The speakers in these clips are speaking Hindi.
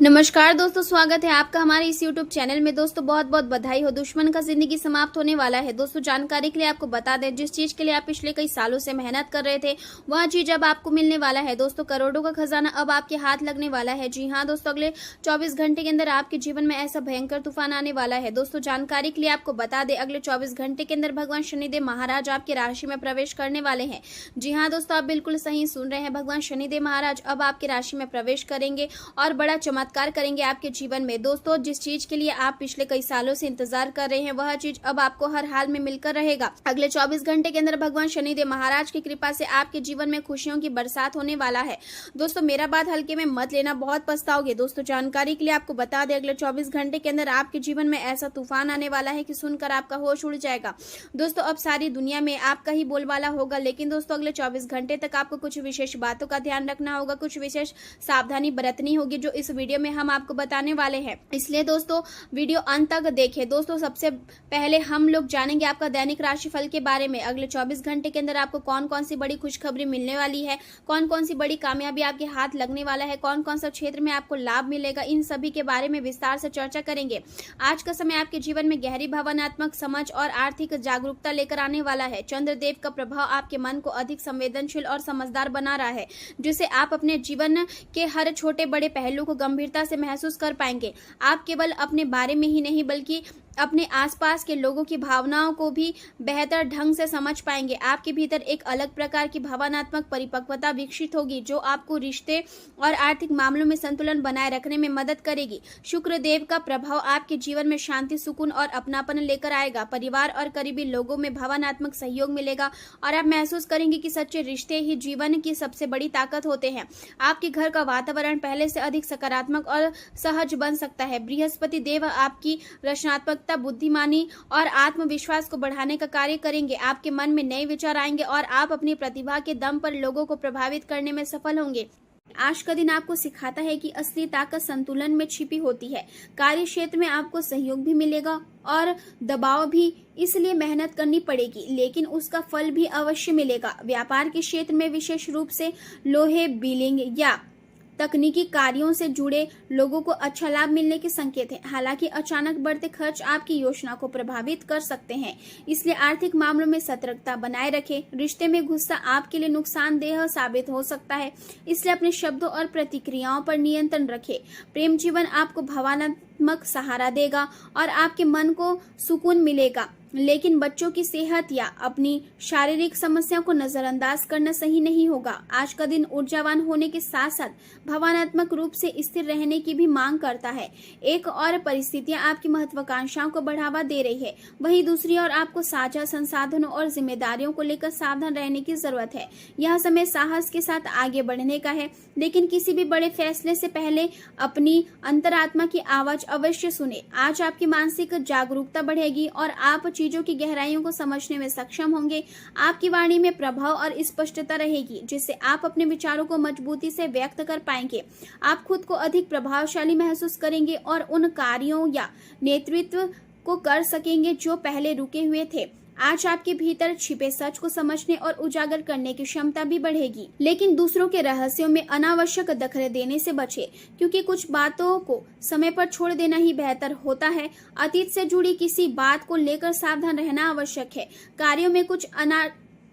नमस्कार दोस्तों, स्वागत है आपका हमारे इस YouTube चैनल में। दोस्तों बहुत बहुत बधाई हो, दुश्मन का जिंदगी समाप्त होने वाला है। दोस्तों जानकारी के लिए आपको बता दें, जिस चीज के लिए आप पिछले कई सालों से मेहनत कर रहे थे वह चीज अब आपको मिलने वाला है। दोस्तों करोड़ों का खजाना अब आपके हाथ लगने वाला है। जी हाँ दोस्तों, अगले 24 घंटे के अंदर आपके जीवन में ऐसा भयंकर तूफान आने वाला है। दोस्तों जानकारी के लिए आपको बता दें, अगले 24 घंटे के अंदर भगवान शनिदेव महाराज आपकी राशि में प्रवेश करने वाले हैं। जी हाँ दोस्तों, आप बिल्कुल सही सुन रहे हैं, भगवान शनिदेव महाराज अब आपकी राशि में प्रवेश करेंगे और बड़ा चमत्कार करेंगे आपके जीवन में। दोस्तों जिस चीज के लिए आप पिछले कई सालों से इंतजार कर रहे हैं वह चीज अब आपको हर हाल में मिलकर रहेगा। अगले 24 घंटे के अंदर भगवान शनिदेव महाराज की कृपा से आपके जीवन में खुशियों की बरसात होने वाला है। दोस्तों मेरा बात हल्के में मत लेना, बहुत पछताओगे। दोस्तों जानकारी के लिए आपको बता दें, अगले 24 घंटे के अंदर आपके जीवन में ऐसा तूफान आने वाला है कि सुनकर आपका होश उड़ जाएगा। दोस्तों अब सारी दुनिया में आपका ही बोलबाला होगा, लेकिन दोस्तों अगले 24 घंटे तक आपको कुछ विशेष बातों का ध्यान रखना होगा, कुछ विशेष सावधानी बरतनी होगी जो इस वीडियो में हम आपको बताने वाले हैं। इसलिए दोस्तों वीडियो अंत तक देखें। दोस्तों सबसे पहले हम लोग जानेंगे आपका दैनिक राशिफल के बारे में। अगले 24 घंटे के अंदर आपको कौन कौन सी बड़ी खुशखबरी मिलने वाली है, कौन कौन सी बड़ी कामयाबी आपके हाथ लगने वाला है, कौन कौन सा क्षेत्र में आपको लाभ मिलेगा, इन सभी के बारे में विस्तार से चर्चा करेंगे। आज का समय आपके जीवन में गहरी भावनात्मक समझ और आर्थिक जागरूकता लेकर आने वाला है। चंद्रदेव का प्रभाव आपके मन को अधिक संवेदनशील और समझदार बना रहा है, जिससे आप अपने जीवन के हर छोटे बड़े पहलू को गंभीरता से महसूस कर पाएंगे। आप केवल अपने बारे में ही नहीं बल्कि अपने आसपास के लोगों की भावनाओं को भी बेहतर ढंग से समझ पाएंगे। आपके भीतर एक अलग प्रकार की भावनात्मक परिपक्वता विकसित होगी जो आपको रिश्ते और आर्थिक मामलों में संतुलन बनाए रखने में मदद करेगी। शुक्र देव का प्रभाव आपके जीवन में शांति, सुकून और अपनापन लेकर आएगा। परिवार और करीबी लोगों में भावनात्मक सहयोग मिलेगा और आप महसूस करेंगे कि सच्चे रिश्ते ही जीवन की सबसे बड़ी ताकत होते हैं। आपके घर का वातावरण पहले से अधिक सकारात्मक और सहज बन सकता है। बृहस्पति देव आपकी रचनात्मक बुद्धिमानी और आत्मविश्वास को बढ़ाने का कार्य करेंगे। आपके मन में नए विचार आएंगे और आप अपनी प्रतिभा के दम पर लोगों को प्रभावित करने में सफल होंगे। आज का दिन आपको सिखाता है कि असली ताकत संतुलन में छिपी होती है। कार्य क्षेत्र में आपको सहयोग भी मिलेगा और दबाव भी, इसलिए मेहनत करनी पड़ेगी लेकिन उसका फल भी अवश्य मिलेगा। व्यापार के क्षेत्र में विशेष रूप से लोहे, बिलिंग या तकनीकी कार्यों से जुड़े लोगों को अच्छा लाभ मिलने के संकेत हैं। हालांकि अचानक बढ़ते खर्च आपकी योजना को प्रभावित कर सकते हैं, इसलिए आर्थिक मामलों में सतर्कता बनाए रखें। रिश्ते में गुस्सा आपके लिए नुकसानदेह साबित हो सकता है, इसलिए अपने शब्दों और प्रतिक्रियाओं पर नियंत्रण रखें। प्रेम जीवन आपको भावनात्मक सहारा देगा और आपके मन को सुकून मिलेगा, लेकिन बच्चों की सेहत या अपनी शारीरिक समस्याओं को नजरअंदाज करना सही नहीं होगा। आज का दिन ऊर्जावान होने के साथ साथ भावनात्मक रूप से स्थिर रहने की भी मांग करता है। एक और परिस्थितियां आपकी महत्वाकांक्षाओं को बढ़ावा दे रही है, वहीं दूसरी ओर आपको साझा संसाधनों और जिम्मेदारियों को लेकर सावधान रहने की जरूरत है। यह समय साहस के साथ आगे बढ़ने का है, लेकिन किसी भी बड़े फैसले से पहले अपनी अंतरात्मा की आवाज अवश्य सुने। आज आपकी मानसिक जागरूकता बढ़ेगी और आप चीजों की गहराइयों को समझने में सक्षम होंगे। आपकी वाणी में प्रभाव और स्पष्टता रहेगी, जिससे आप अपने विचारों को मजबूती से व्यक्त कर पाएंगे। आप खुद को अधिक प्रभावशाली महसूस करेंगे और उन कार्यों या नेतृत्व को कर सकेंगे जो पहले रुके हुए थे। आज आपके भीतर छिपे सच को समझने और उजागर करने की क्षमता भी बढ़ेगी, लेकिन दूसरों के रहस्यों में अनावश्यक दखल देने से बचें, क्योंकि कुछ बातों को समय पर छोड़ देना ही बेहतर होता है। अतीत से जुड़ी किसी बात को लेकर सावधान रहना आवश्यक है। कार्यों में कुछ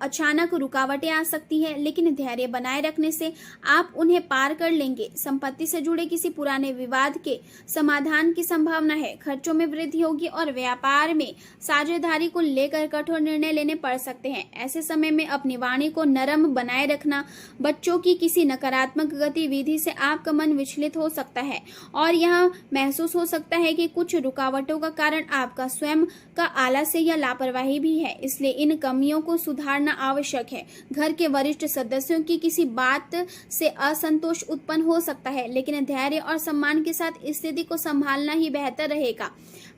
अचानक रुकावटें आ सकती है, लेकिन धैर्य बनाए रखने से आप उन्हें पार कर लेंगे। संपत्ति से जुड़े किसी पुराने विवाद के समाधान की संभावना है। खर्चों में वृद्धि होगी और व्यापार में साझेदारी को लेकर कठोर निर्णय लेने पड़ सकते हैं। ऐसे समय में अपनी वाणी को नरम बनाए रखना। बच्चों की किसी नकारात्मक गतिविधि से आपका मन विचलित हो सकता है और यह महसूस हो सकता है कि कुछ रुकावटों का कारण आपका स्वयं का आलस्य या लापरवाही भी है, इसलिए इन कमियों को सुधारना आवश्यक है। घर के वरिष्ठ सदस्यों की किसी बात से असंतोष उत्पन्न हो सकता है, लेकिन धैर्य और सम्मान के साथ स्थिति को संभालना ही बेहतर रहेगा।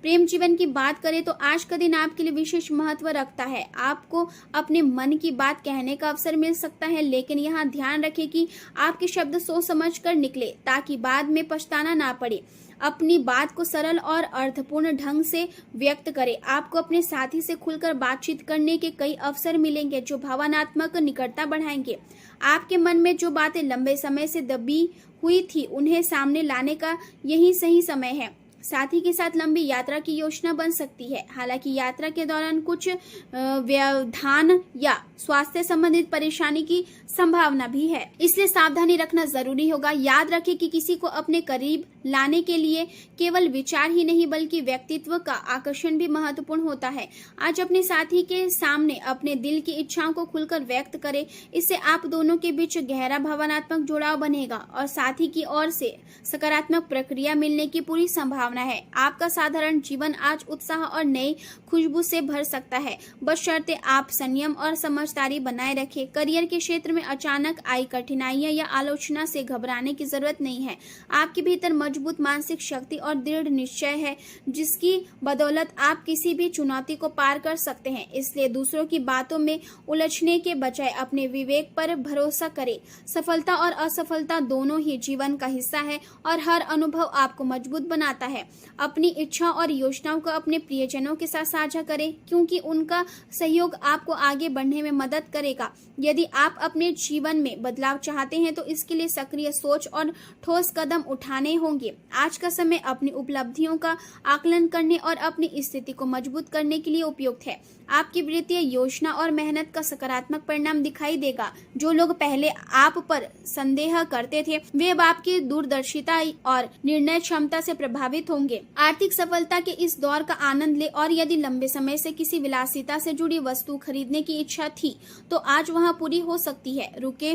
प्रेम जीवन की बात करें तो आज का दिन आपके लिए विशेष महत्व रखता है। आपको अपने मन की बात कहने का अवसर मिल सकता है, लेकिन यहाँ ध्यान रखें कि आपके शब्द सोच समझ कर निकले ताकि बाद में पछताना ना पड़े। अपनी बात को सरल और अर्थपूर्ण ढंग से व्यक्त करें। आपको अपने साथी से खुलकर बातचीत करने के कई अवसर मिलेंगे। होंगे जो भावनात्मक निकटता बढ़ाएंगे। आपके मन में जो बातें लंबे समय से दबी हुई थी उन्हें सामने लाने का यही सही समय है। साथी के साथ लंबी यात्रा की योजना बन सकती है। हालांकि यात्रा के दौरान कुछ व्यवधान या स्वास्थ्य संबंधित परेशानी की संभावना भी है, इसलिए सावधानी रखना जरूरी होगा। याद रखें कि किसी को अपने करीब लाने के लिए केवल विचार ही नहीं बल्कि व्यक्तित्व का आकर्षण भी महत्वपूर्ण होता है। आज अपने साथी के सामने अपने दिल की इच्छाओं को खुलकर व्यक्त करें। इससे आप दोनों के बीच गहरा भावनात्मक जुड़ाव बनेगा और साथी की ओर से सकारात्मक प्रतिक्रिया मिलने की पूरी संभावना है। आपका साधारण जीवन आज उत्साह और नई खुशबू से भर सकता है, बशर्ते आप संयम और समझदारी बनाए रखें। करियर के क्षेत्र में अचानक आई कठिनाइयां या आलोचना से घबराने की जरूरत नहीं है। आपके भीतर मजबूत मानसिक शक्ति और दृढ़ निश्चय है, जिसकी बदौलत आप किसी भी चुनौती को पार कर सकते हैं। इसलिए दूसरों की बातों में उलझने के बजाय अपने विवेक पर भरोसा करें। सफलता और असफलता दोनों ही जीवन का हिस्सा है और हर अनुभव आपको मजबूत बनाता है। अपनी इच्छा और योजनाओं को अपने प्रियजनों के साथ साझा करें, क्योंकि उनका सहयोग आपको आगे बढ़ने में मदद करेगा। यदि आप अपने जीवन में बदलाव चाहते हैं तो इसके लिए सक्रिय सोच और ठोस कदम उठाने होंगे। आज का समय अपनी उपलब्धियों का आकलन करने और अपनी स्थिति को मजबूत करने के लिए उपयुक्त है। आपकी वित्तीय योजना और मेहनत का सकारात्मक परिणाम दिखाई देगा। जो लोग पहले आप पर संदेह करते थे वे अब आपकी दूरदर्शिता और निर्णय क्षमता से प्रभावित होंगे। आर्थिक सफलता के इस दौर का आनंद ले और यदि लंबे समय से किसी विलासिता से जुड़ी वस्तु खरीदने की इच्छा थी तो आज वहां पूरी हो सकती है। रुके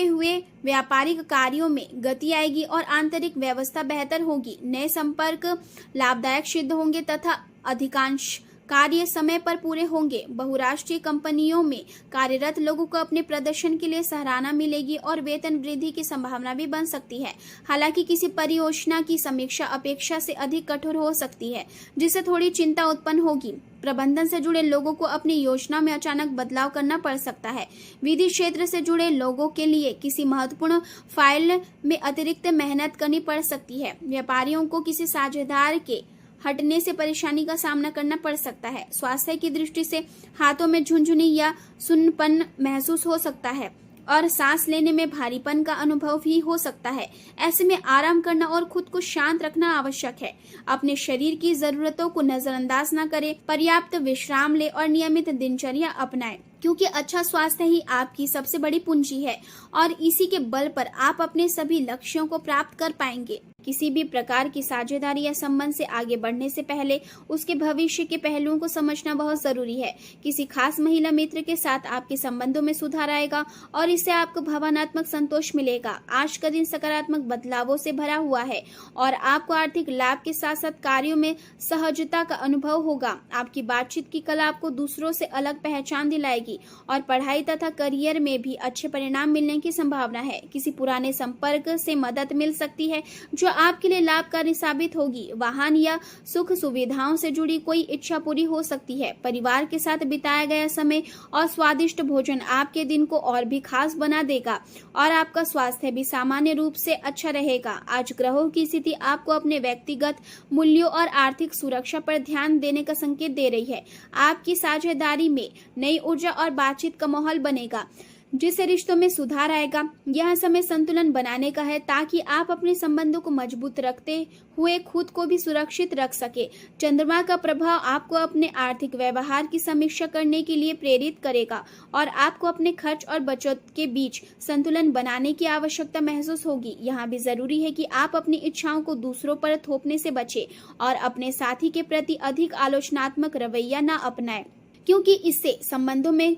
हुए व्यापारिक कार्यों में गति आएगी और आंतरिक व्यवस्था बेहतर होगी। नए संपर्क लाभदायक सिद्ध होंगे तथा अधिकांश कार्य समय पर पूरे होंगे। बहुराष्ट्रीय कंपनियों में कार्यरत लोगों को अपने प्रदर्शन के लिए सराहना मिलेगी और वेतन वृद्धि की संभावना भी बन सकती है। हालांकि किसी परियोजना की समीक्षा अपेक्षा से अधिक कठोर हो सकती है, जिससे थोड़ी चिंता उत्पन्न होगी। प्रबंधन से जुड़े लोगों को अपनी योजना में अचानक बदलाव करना पड़ सकता है। विधि क्षेत्र से जुड़े लोगों के लिए किसी महत्वपूर्ण फाइल में अतिरिक्त मेहनत करनी पड़ सकती है। व्यापारियों को किसी साझेदार के हटने से परेशानी का सामना करना पड़ सकता है। स्वास्थ्य की दृष्टि से हाथों में झुनझुनी या सुन्नपन महसूस हो सकता है और सांस लेने में भारीपन का अनुभव भी हो सकता है। ऐसे में आराम करना और खुद को शांत रखना आवश्यक है। अपने शरीर की जरूरतों को नजरअंदाज न करें, पर्याप्त विश्राम ले और नियमित दिनचर्या अपनाएं, क्योंकि अच्छा स्वास्थ्य ही आपकी सबसे बड़ी पूंजी है और इसी के बल पर आप अपने सभी लक्ष्यों को प्राप्त कर पाएंगे। किसी भी प्रकार की साझेदारी या संबंध से आगे बढ़ने से पहले उसके भविष्य के पहलुओं को समझना बहुत जरूरी है। किसी खास महिला मित्र के साथ आपके संबंधों में सुधार आएगा और इससे आपको भावनात्मक संतोष मिलेगा। आज का दिन सकारात्मक बदलावों से भरा हुआ है और आपको आर्थिक लाभ के साथ साथ कार्यों में सहजता का अनुभव होगा। आपकी बातचीत की कला आपको दूसरों से अलग पहचान दिलाएगी और पढ़ाई तथा करियर में भी अच्छे परिणाम मिलने की संभावना है। किसी पुराने संपर्क से मदद मिल सकती है जो आपके लिए लाभकारी साबित होगी। वाहन या सुख सुविधाओं से जुड़ी कोई इच्छा पूरी हो सकती है। परिवार के साथ बिताया गया समय और स्वादिष्ट भोजन आपके दिन को और भी खास बना देगा और आपका स्वास्थ्य भी सामान्य रूप से अच्छा रहेगा। आज ग्रहों की स्थिति आपको अपने व्यक्तिगत मूल्यों और आर्थिक सुरक्षा पर ध्यान देने का संकेत दे रही है। आपकी साझेदारी में नई ऊर्जा और बातचीत का माहौल बनेगा, जिससे रिश्तों में सुधार आएगा। यह समय संतुलन बनाने का है ताकि आप अपने संबंधों को मजबूत रखते हुए खुद को भी सुरक्षित रख सके। चंद्रमा का प्रभाव आपको अपने आर्थिक व्यवहार की समीक्षा करने के लिए प्रेरित करेगा और आपको अपने खर्च और बचत के बीच संतुलन बनाने की आवश्यकता महसूस होगी। यहाँ भी जरूरी है कि आप अपनी इच्छाओं को दूसरों पर थोपने से बचें और अपने साथी के प्रति अधिक आलोचनात्मक रवैया न अपनाएं, क्योंकि इससे संबंधों में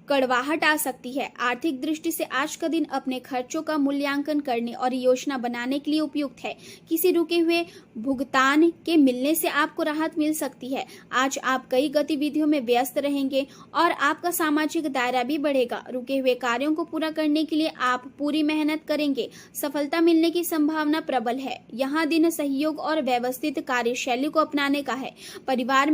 कड़वाहट आ सकती है। आर्थिक दृष्टि से आज का दिन अपने खर्चों का मूल्यांकन करने और योजना बनाने के लिए उपयुक्त है। किसी रुके हुए भुगतान के मिलने से आपको राहत मिल सकती है। आज आप कई गतिविधियों में व्यस्त रहेंगे और आपका सामाजिक दायरा भी बढ़ेगा। रुके हुए कार्यों को पूरा करने के लिए आप पूरी मेहनत करेंगे। सफलता मिलने की संभावना प्रबल है। यहाँ दिन सहयोग और व्यवस्थित कार्यशैली को अपनाने का है। परिवार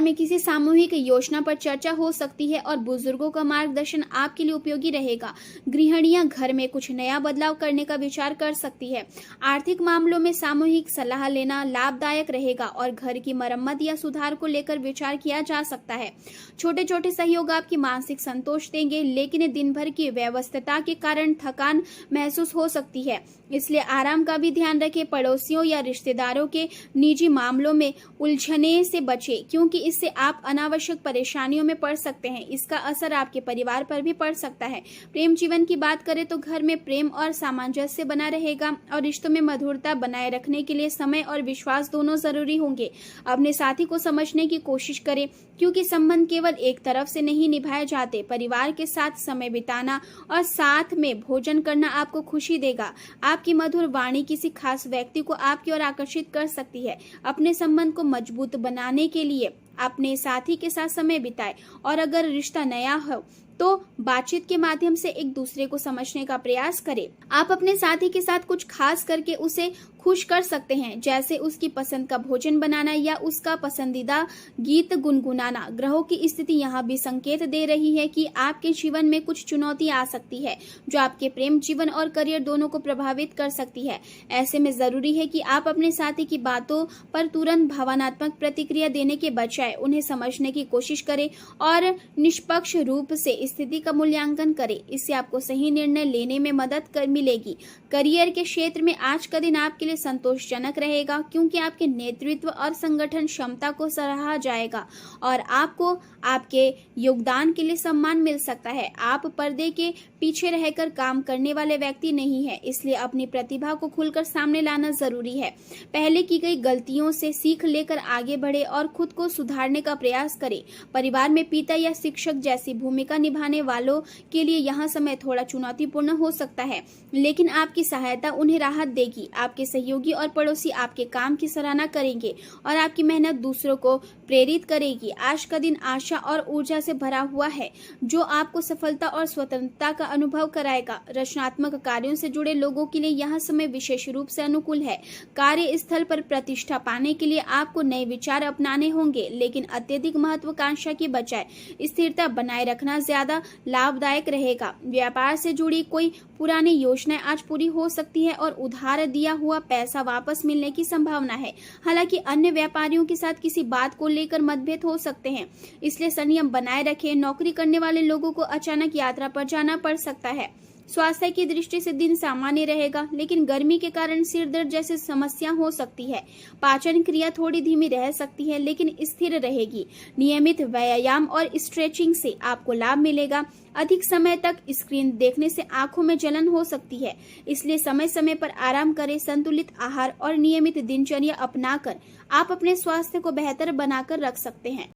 में किसी सामूहिक योजना पर चर्चा हो सकती है और बुजुर्गों का मार्गदर्शन आपके लिए उपयोगी रहेगा। गृहिणियां घर में कुछ नया बदलाव करने का विचार कर सकती है। आर्थिक मामलों में सामूहिक सलाह लेना लाभदायक रहेगा और घर की मरम्मत या सुधार को लेकर विचार किया जा सकता है। छोटे छोटे सहयोग आपकी मानसिक संतोष देंगे, लेकिन दिन भर की व्यस्तता के कारण थकान महसूस हो सकती है, इसलिए आराम का भी ध्यान रखें। पड़ोसियों या रिश्तेदारों के निजी मामलों में उलझने से बचें, क्योंकि इससे आप अनावश्यक परेशानियों में पड़ सकते हैं। इसका असर आपके परिवार पर भी पड़ सकता है। प्रेम जीवन की बात करें तो घर में प्रेम और सामंजस्य बना रहेगा और रिश्तों में मधुरता बनाए रखने के लिए समय और विश्वास दोनों जरूरी होंगे। अपने साथी को समझने की कोशिश करें, क्योंकि संबंध केवल एक तरफ से नहीं निभाए जाते। परिवार के साथ समय बिताना और साथ में भोजन करना आपको खुशी देगा। आपकी मधुर वाणी किसी खास व्यक्ति को आपकी ओर आकर्षित कर सकती है। अपने संबंध को मजबूत बनाने के लिए अपने साथी के साथ समय बिताएं और अगर रिश्ता नया हो तो बातचीत के माध्यम से एक दूसरे को समझने का प्रयास करें। आप अपने साथी के साथ कुछ खास करके उसे खुश कर सकते हैं, जैसे उसकी पसंद का भोजन बनाना या उसका पसंदीदा गीत गुनगुनाना। ग्रहों की स्थिति यहाँ भी संकेत दे रही है कि आपके जीवन में कुछ चुनौती आ सकती है, जो आपके प्रेम जीवन और करियर दोनों को प्रभावित कर सकती है। ऐसे में जरूरी है कि आप अपने साथी की बातों पर तुरंत भावनात्मक प्रतिक्रिया देने के बजाय उन्हें समझने की कोशिश करें और निष्पक्ष रूप से स्थिति का मूल्यांकन करें। इससे आपको सही निर्णय लेने में मदद मिलेगी। करियर के क्षेत्र में आज का दिन आपके लिए संतोषजनक रहेगा, क्योंकि आपके नेतृत्व और संगठन क्षमता को सराहा जाएगा और आपको आपके योगदान के लिए सम्मान मिल सकता है। आप पर्दे के पीछे रहकर काम करने वाले व्यक्ति नहीं है, इसलिए अपनी प्रतिभा को खुलकर सामने लाना जरूरी है। पहले की गई गलतियों से सीख लेकर आगे बढ़े और खुद को सुधारने का प्रयास करें। परिवार में पिता या शिक्षक जैसी भूमिका निभाने वालों के लिए यह समय थोड़ा चुनौतीपूर्ण हो सकता है, लेकिन आपकी सहायता उन्हें राहत देगी। आपके सहयोगी और पड़ोसी आपके काम की सराहना करेंगे और आपकी मेहनत दूसरों को प्रेरित करेगी। आज का दिन आशा और ऊर्जा से भरा हुआ है, जो आपको सफलता और स्वतंत्रता का अनुभव कराएगा। रचनात्मक कार्यों से जुड़े लोगों के लिए यह समय विशेष रूप से अनुकूल है। कार्यस्थल पर प्रतिष्ठा पाने के लिए आपको नए विचार अपनाने होंगे, लेकिन अत्यधिक महत्वाकांक्षा की बजाय स्थिरता बनाए रखना ज्यादा लाभदायक रहेगा। व्यापार से जुड़ी कोई पुरानी योजनाएं आज पूरी हो सकती है और उधार दिया हुआ पैसा वापस मिलने की संभावना है। हालांकि अन्य व्यापारियों के साथ किसी बात को लेकर मतभेद हो सकते हैं, इसलिए संयम बनाए रखें। नौकरी करने वाले लोगों को अचानक यात्रा पर जाना पड़ सकता है। स्वास्थ्य की दृष्टि से दिन सामान्य रहेगा, लेकिन गर्मी के कारण सिर दर्द जैसी समस्या हो सकती है। पाचन क्रिया थोड़ी धीमी रह सकती है, लेकिन स्थिर रहेगी। नियमित व्यायाम और स्ट्रेचिंग से आपको लाभ मिलेगा। अधिक समय तक स्क्रीन देखने से आंखों में जलन हो सकती है, इसलिए समय समय पर आराम करें। संतुलित आहार और नियमित दिनचर्या अपनाकर आप अपने स्वास्थ्य को बेहतर बनाकर रख सकते हैं।